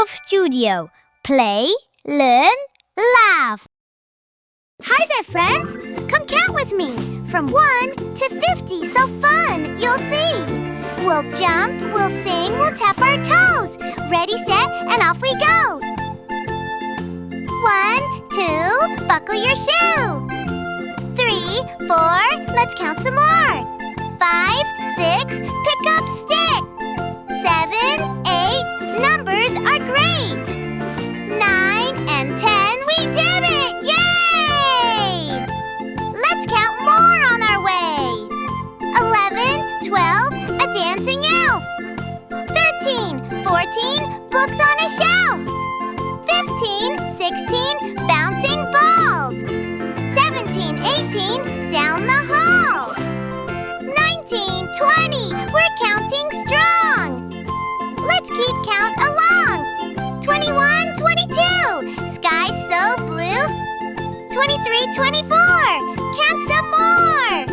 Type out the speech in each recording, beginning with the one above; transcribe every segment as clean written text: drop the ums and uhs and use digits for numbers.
Studio. Play, learn, laugh. Hi there, friends. Come count with me. From 1 to 50, so fun, you'll see. We'll jump, we'll sing, we'll tap our toes. Ready, set, and off we go. 1, 2, buckle your shoe. 3, 4, let's count some more. 5, 6, pick up stick. 7, 8, numbers are great. 9 and 10, we did it! Yay! Let's count more on our way. 11, 12, a dancing elf. 13, 14, books on a shelf. 15, 16, bouncing balls. 17, 18, down the halls. 19, 20, we're counting strong. Let's keep count along. 21, 22, sky so blue. 23, 24, count some more.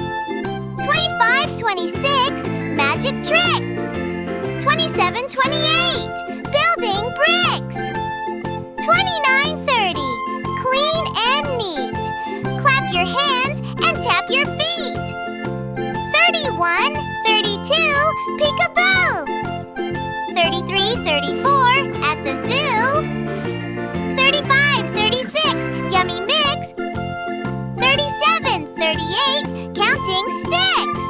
25, 26, magic trick. 27, 28, building bricks. 29, 30, clean and neat. Clap your hands and tap your feet. 31, 32, peekaboo. 33, 34, at the zoo. 35, 36, yummy mix. 37, 38, counting sticks.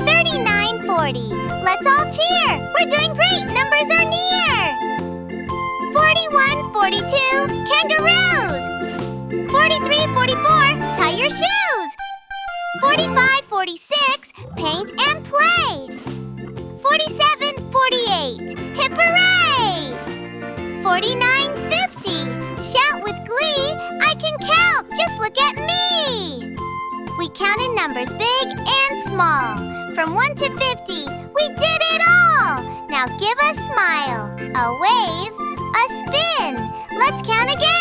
39, 40, let's all cheer. We're doing great, numbers are near. 41, 42, kangaroos. 43, 44, tie your shoes. 45, 46, paint and play. 47, 48, hip hooray! 49, 50, shout with glee. I can count, just look at me. We counted numbers big and small. From 1 to 50, we did it all. Now give a smile, a wave, a spin. Let's count again.